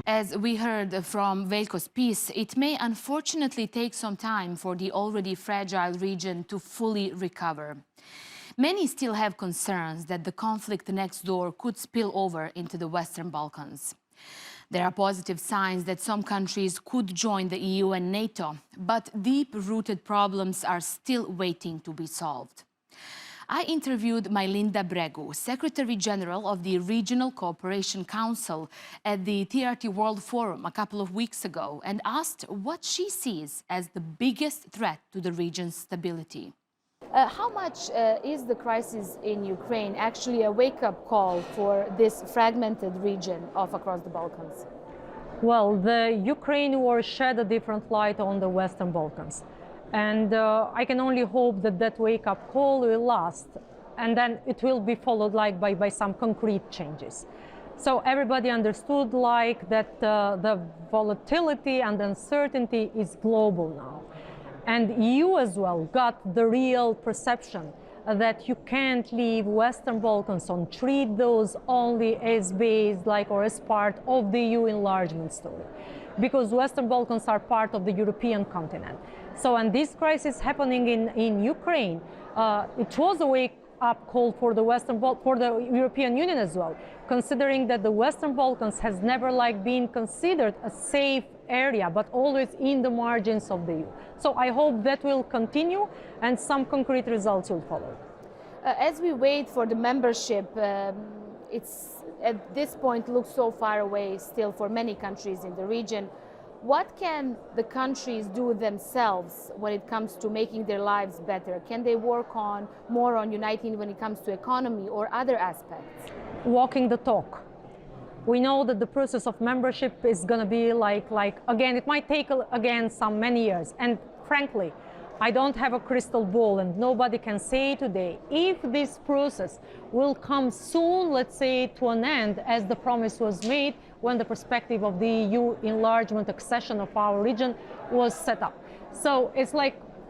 As we heard from Veljko's piece, it may unfortunately take some time for the already fragile region to fully recover. Many still have concerns that the conflict next door could spill over into the Western Balkans. There are positive signs that some countries could join the EU and NATO, but deep-rooted problems are still waiting to be solved. I interviewed Majlinda Bregu, Secretary General of the Regional Cooperation Council at the TRT World Forum a couple of weeks ago, and asked what she sees as the biggest threat to the region's stability. How much is the crisis in Ukraine actually a wake-up call for this fragmented region of across the Balkans? Well, the Ukraine war shed a different light on the Western Balkans. And I can only hope that that wake-up call will last, and then it will be followed by some concrete changes. So everybody understood that the volatility and uncertainty is global now. And EU as well got the real perception that you can't leave Western Balkans and treat those only as base or as part of the EU enlargement story, because Western Balkans are part of the European continent. So, and this crisis happening in Ukraine, it was a wake-up call for the European Union as well, considering that the Western Balkans has never been considered a safe area, but always in the margins of the EU. So I hope that will continue and some concrete results will follow. As we wait for the membership, it's at this point looks so far away still for many countries in the region. What can the countries do themselves when it comes to making their lives better? Can they work more on uniting when it comes to economy or other aspects? Walking the talk. We know that the process of membership is going to be again, it might take many years. And frankly, I don't have a crystal ball, and nobody can say today if this process will come soon, let's say, to an end, as the promise was made when the perspective of the EU enlargement accession of our region was set up. So it's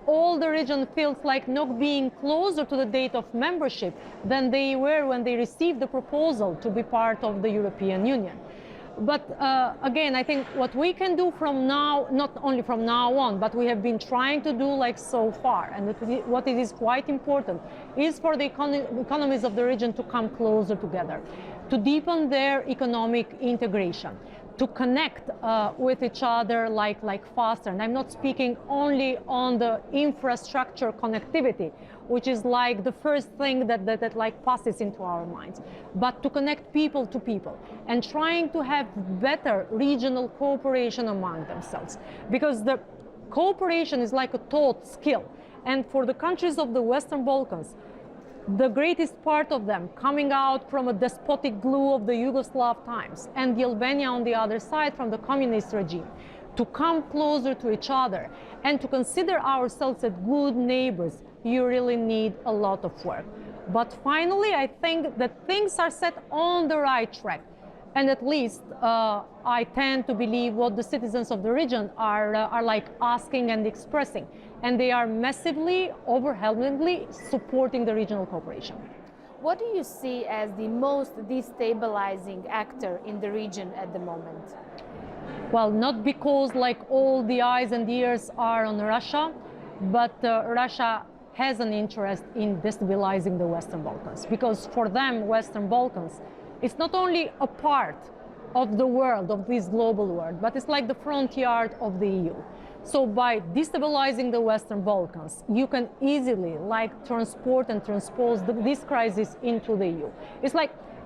all the region feels not being closer to the date of membership than they were when they received the proposal to be part of the European Union. But again, I think what we can do from now, not only from now on, but we have been trying to do so far, and what it is quite important, is for the economies of the region to come closer together, to deepen their economic integration, to connect with each other faster. And I'm not speaking only on the infrastructure connectivity, which is the first thing that passes into our minds, but to connect people to people and trying to have better regional cooperation among themselves, because the cooperation is a taught skill. And for the countries of the Western Balkans, the greatest part of them coming out from a despotic glue of the Yugoslav times, and the Albania on the other side from the communist regime, to come closer to each other and to consider ourselves as good neighbors, you really need a lot of work. But finally, I think that things are set on the right track. And at least I tend to believe what the citizens of the region are asking and expressing. And they are massively, overwhelmingly supporting the regional cooperation. What do you see as the most destabilizing actor in the region at the moment? Well, not because all the eyes and ears are on Russia, but Russia has an interest in destabilizing the Western Balkans. Because for them, Western Balkans, it's not only a part of the world, of this global world, but it's the front yard of the EU. So by destabilizing the Western Balkans, you can easily transport and transpose this crisis into the EU. It's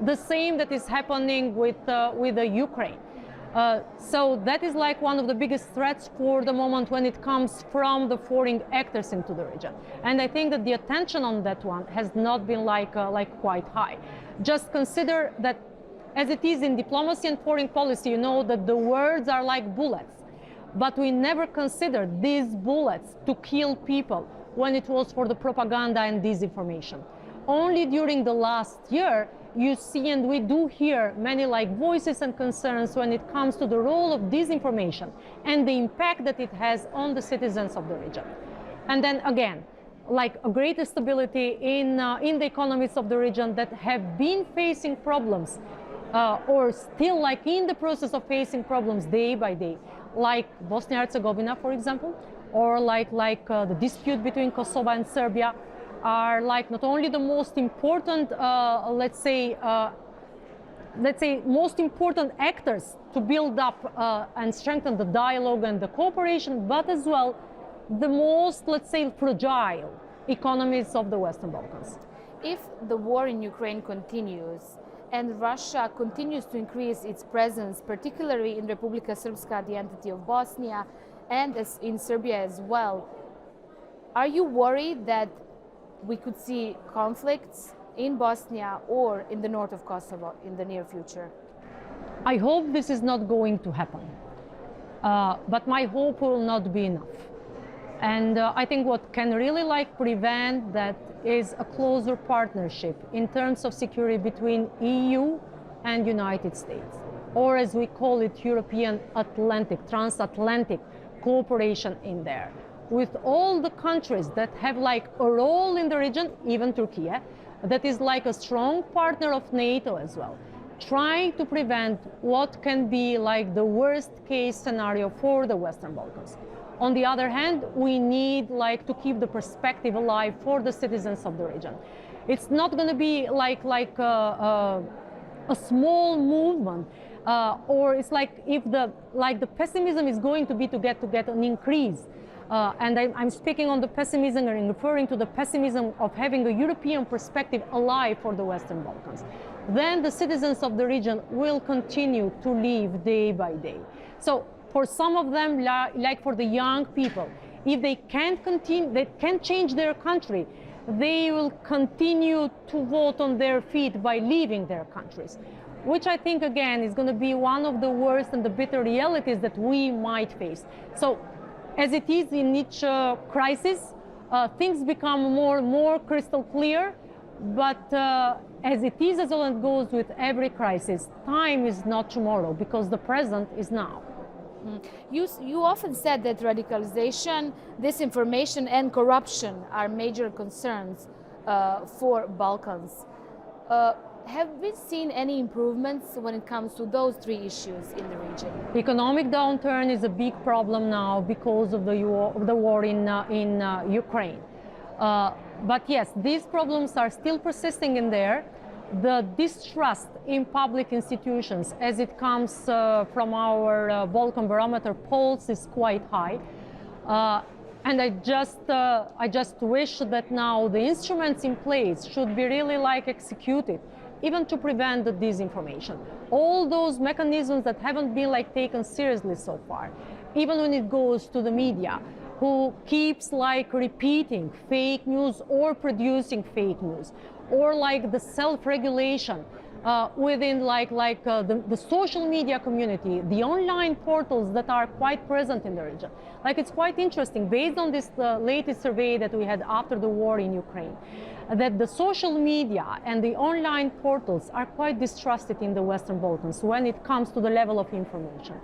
the same that is happening with the Ukraine. So that is one of the biggest threats for the moment when it comes from the foreign actors into the region. And I think that the attention on that one has not been quite high. Just consider that as it is in diplomacy and foreign policy, you know that the words are like bullets. But we never considered these bullets to kill people when it was for the propaganda and disinformation. Only during the last year, you see, and we do hear many voices and concerns when it comes to the role of disinformation and the impact that it has on the citizens of the region. And then again, a greater stability in the economies of the region that have been facing problems or still like in the process of facing problems day by day, like Bosnia-Herzegovina, for example, or like the dispute between Kosovo and Serbia, are like not only the most important, let's say, most important actors to build up and strengthen the dialogue and the cooperation, but as well the most, let's say, fragile economies of the Western Balkans. If the war in Ukraine continues and Russia continues to increase its presence, particularly in Republika Srpska, the entity of Bosnia, and in Serbia as well, are you worried that we could see conflicts in Bosnia or in the north of Kosovo in the near future? I hope this is not going to happen, but my hope will not be enough. And I think what can really like prevent that is a closer partnership in terms of security between EU and United States, or as we call it, European Atlantic, transatlantic cooperation in there, with all the countries that have like a role in the region, even Turkey, that is like a strong partner of NATO as well, trying to prevent what can be like the worst case scenario for the Western Balkans. On the other hand, we need like to keep the perspective alive for the citizens of the region. It's not going to be like a small movement, or it's like if the pessimism is going to be to get an increase. And I'm speaking on the pessimism and referring to the pessimism of having a European perspective alive for the Western Balkans. Then the citizens of the region will continue to live day by day. So for some of them, like for the young people, if they can't continue, they can't change their country, they will continue to vote on their feet by leaving their countries, which I think, again, is going to be one of the worst and the bitter realities that we might face. So as it is in each crisis, things become more crystal clear, but as it is, as well, it goes with every crisis, time is not tomorrow because the present is now. You often said that radicalization, disinformation, and corruption are major concerns for Balkans. Have we seen any improvements when it comes to those three issues in the region? Economic downturn is a big problem now because of the war in Ukraine. But yes, these problems are still persisting in there. The distrust in public institutions, as it comes from our Balkan Barometer polls, is quite high. And I just wish that now the instruments in place should be really like executed, even to prevent the disinformation. All those mechanisms that haven't been like taken seriously so far, even when it goes to the media, who keeps like repeating fake news or producing fake news, or like the self-regulation within the social media community, the online portals that are quite present in the region. Like, it's quite interesting, based on this latest survey that we had after the war in Ukraine, that the social media and the online portals are quite distrusted in the Western Balkans when it comes to the level of information.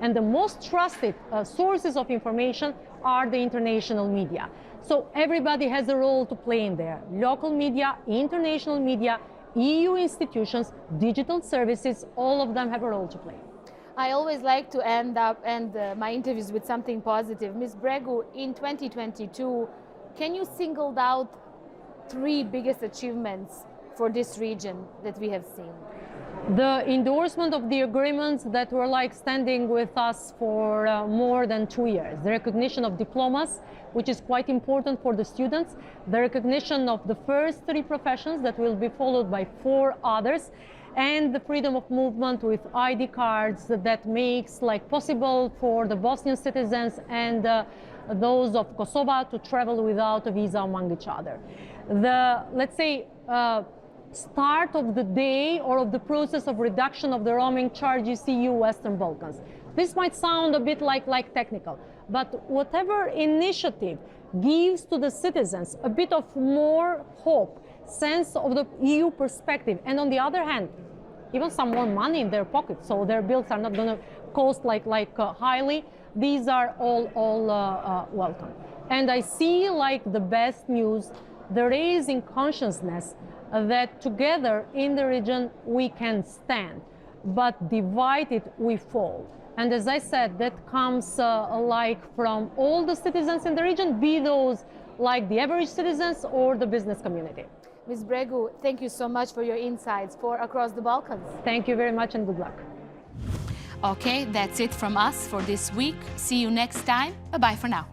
And the most trusted sources of information are the international media. So everybody has a role to play in there. Local media, international media, EU institutions, digital services, all of them have a role to play. I always like to end my interviews with something positive. Ms. Bregu, in 2022, can you single out three biggest achievements for this region that we have seen? The endorsement of the agreements that were like standing with us for more than 2 years. The recognition of diplomas, which is quite important for the students. The recognition of the first 3 professions that will be followed by 4 others. And the freedom of movement with ID cards that makes like possible for the Bosnian citizens and those of Kosovo to travel without a visa among each other. The, let's say, start of the day or of the process of reduction of the roaming charges EU Western Balkans. This might sound a bit like technical, but whatever initiative gives to the citizens a bit of more hope, sense of the EU perspective, and on the other hand, even some more money in their pockets, so their bills are not going to cost highly. These are all welcome. And I see like the best news, the raising consciousness that together in the region we can stand. but divided we fall. And as I said, that comes like from all the citizens in the region, be those like the average citizens or the business community. Ms. Bregu, thank you so much for your insights for Across the Balkans. Thank you very much and good luck. Okay, that's it from us for this week. See you next time. Bye-bye for now.